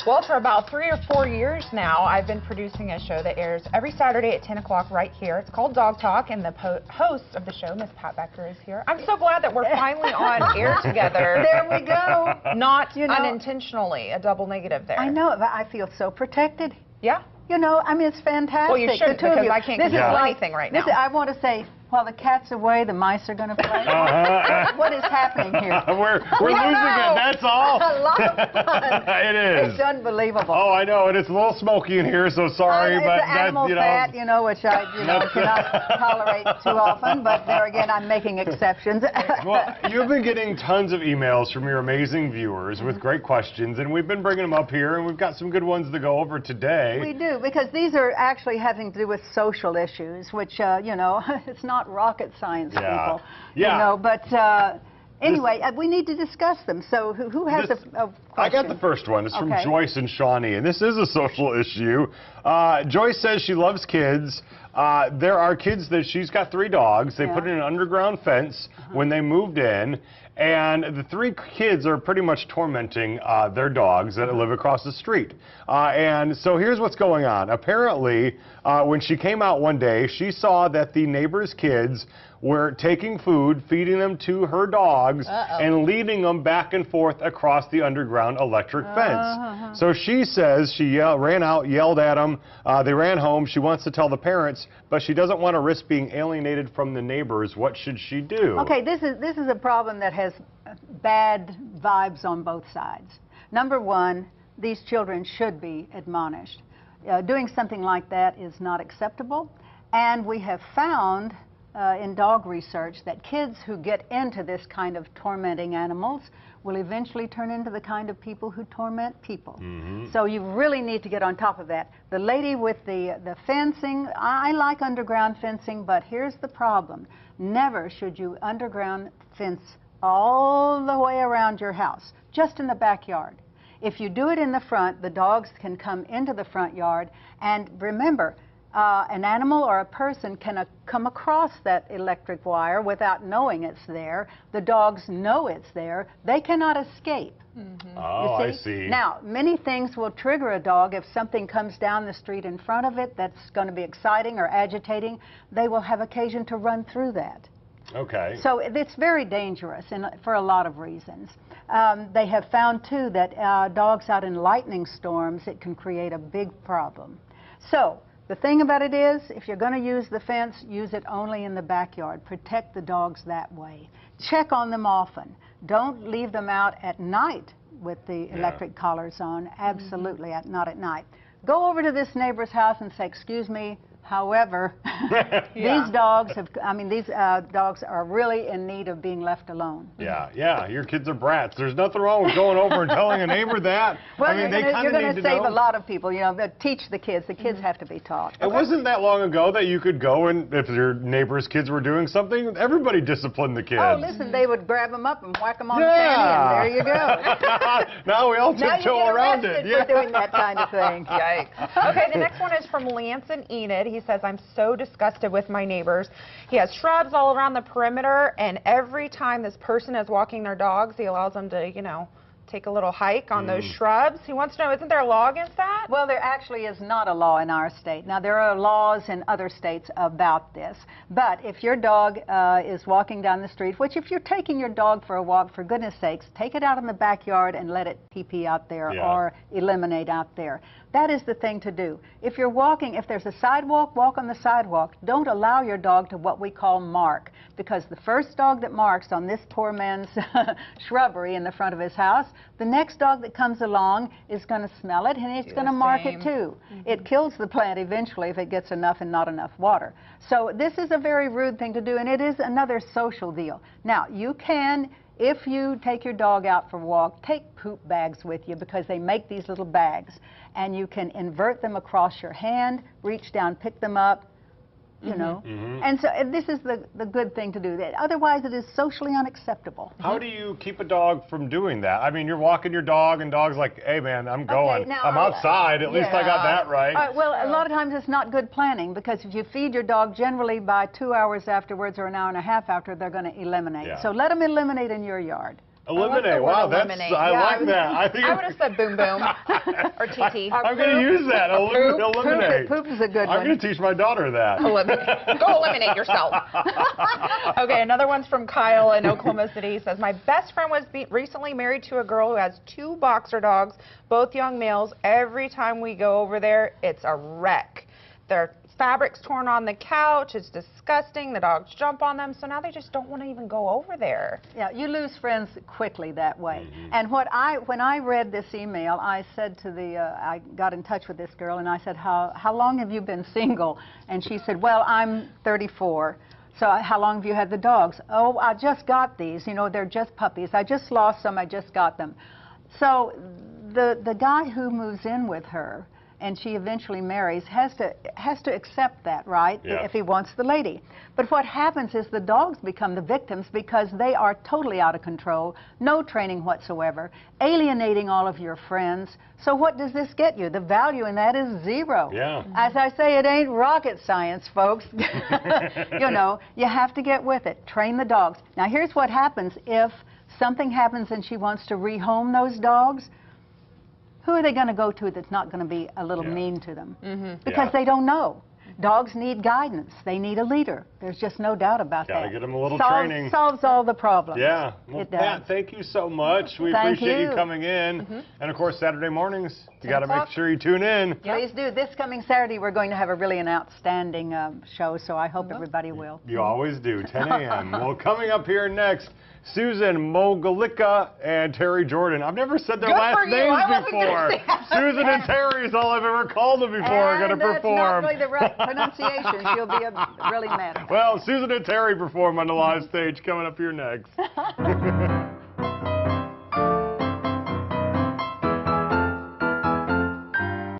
Well, for about 3 or 4 years now, I've been producing a show that airs every Saturday at 10 o'clock right here. It's called Dog Talk, and the host of the show, Miss Pat Becker, is here. I'm so glad that we're finally on air together. There we go. Not unintentionally, a double negative there. I know, but I feel so protected. Yeah. You know, I mean, it's fantastic. Well, you shouldn't, because I can't control anything right now. I want to say, while the cat's away, the mice are going to play. What is happening here? We're losing it, that's all. A lot of fun. It is. It's unbelievable. Oh, I know, and it's a little smoky in here, so sorry, it's but animal fat, you know, which I cannot tolerate too often, but there again, I'm making exceptions. Well, you've been getting tons of emails from your amazing viewers with great questions, and we've been bringing them up here, and we've got some good ones to go over today. We do, because these are actually having to do with social issues, which, you know, it's not rocket science, people. Yeah. You know, but anyway, we need to discuss them. So who has a question? I got the first one. It's from Joyce and Shawnee, and this is a social issue. Joyce says she loves kids. There are kids that she's got 3 dogs. They put in an underground fence when they moved in, and the 3 kids are pretty much tormenting their dogs that live across the street. And so here's what's going on. Apparently, when she came out one day, she saw that the neighbor's kids were taking food, feeding them to her dogs, and leading them back and forth across the underground electric fence. So she says she ran out, yelled at them. They ran home. She wants to tell the parents, but she doesn't want to risk being alienated from the neighbors. What should she do? Okay, this is a problem that has bad vibes on both sides. Number one, these children should be admonished. Doing something like that is not acceptable, and we have found in dog research that kids who get into this kind of tormenting animals will eventually turn into the kind of people who torment people. So you really need to get on top of that. The lady with the fencing, I like underground fencing, but here's the problem. Never should you underground fence all the way around your house, just in the backyard. If you do it in the front, the dogs can come into the front yard, and remember, an animal or a person can come across that electric wire without knowing it's there. The dogs know it's there. They cannot escape. Oh, I see. Now, many things will trigger a dog. If something comes down the street in front of it that's going to be exciting or agitating, they will have occasion to run through that. Okay. So it's very dangerous for a lot of reasons. They have found, too, that dogs out in lightning storms, it can create a big problem. So the thing about it is, if you're going to use the fence, use it only in the backyard. Protect the dogs that way. Check on them often. Don't leave them out at night with the electric collars on. Absolutely, not at night. Go over to this neighbor's house and say, excuse me, however, these dogs are really in need of being left alone. Yeah, your kids are brats. There's nothing wrong with going over and telling a neighbor that. Well, I mean, you're going to save a lot of people, you know, teach the kids. The kids have to be taught. It wasn't that long ago that you could go and, if your neighbor's kids were doing something, everybody disciplined the kids. Oh, listen, they would grab them up and whack them on the fanny, and there you go. Now we all tiptoe around it. For doing that kind of thing. Yikes. Okay, the next one is from Lance and Enid. He says, I'm so disgusted with my neighbors. He has shrubs all around the perimeter, and every time this person is walking their dogs, he allows them to, you know, take a little hike on those shrubs. He wants to know, isn't there a law against that? Well, there actually is not a law in our state. Now, there are laws in other states about this. But if your dog is walking down the street, which if you're taking your dog for a walk, for goodness sakes, take it out in the backyard and let it pee-pee out there or eliminate out there. That is the thing to do. If you're walking, if there's a sidewalk, walk on the sidewalk. Don't allow your dog to what we call mark, because the first dog that marks on this poor man's shrubbery in the front of his house, the next dog that comes along is going to smell it, and it's going to mark it too. It kills the plant eventually if it gets enough and not enough water. So this is a very rude thing to do, and it is another social deal. Now, you can, if you take your dog out for a walk, take poop bags with you, because they make these little bags, and you can invert them across your hand, reach down, pick them up, you know. And so this is the good thing to do. Otherwise, it is socially unacceptable. How do you keep a dog from doing that? I mean, you're walking your dog, and dog's like, hey, man, I'm going. Now, I'm outside. At least I got that right. Well, a lot of times it's not good planning, because if you feed your dog, generally by 2 hours afterwards or an hour and a half after, they're going to eliminate. So let them eliminate in your yard. Eliminate. Wow, eliminate. I like that. I would have said boom boom or TT. I'm going to use that. Eliminate. Poop is a good one. I'm going to teach my daughter that. Go eliminate yourself. Okay, another one's from Kyle in Oklahoma City. He says, my best friend was recently married to a girl who has 2 boxer dogs, both young males. Every time we go over there, it's a wreck. Their fabric's torn on the couch. It's disgusting. The dogs jump on them. So now they just don't want to even go over there. Yeah, you lose friends quickly that way. And when I read this email, I said to I got in touch with this girl and I said, how long have you been single? And she said, well, I'm 34. So how long have you had the dogs? Oh, I just got these. You know, they're just puppies. I just lost some. I just got them. So the guy who moves in with her and she eventually marries has to accept that, right? Yeah. If he wants the lady. But what happens is the dogs become the victims because they are totally out of control, no training whatsoever, alienating all of your friends. So what does this get you? The value in that is 0. Yeah. As I say, it ain't rocket science, folks. You know, you have to get with it. Train the dogs. Now here's what happens if something happens and she wants to rehome those dogs. Who are they going to go to that's not going to be a little mean to them? Because they don't know. Dogs need guidance. They need a leader. There's just no doubt about that. Got to get them a little training. Solves all the problems. Yeah. Well, It does. Pat, thank you so much. We Thank appreciate you you. coming in. And of course, Saturday mornings, you got to 10 make sure you tune in. Please do. This coming Saturday, we're going to have an outstanding show, so I hope everybody will. You always do, 10 a.m. Well, coming up here next, Susan Mogalica and Terry Jordan. I've never said their last names before. Susan and Terry is all I've ever called them before. Are going to perform. That's not really the right pronunciation. She'll be really mad. Well, Susan and Terry perform on the live stage coming up here next.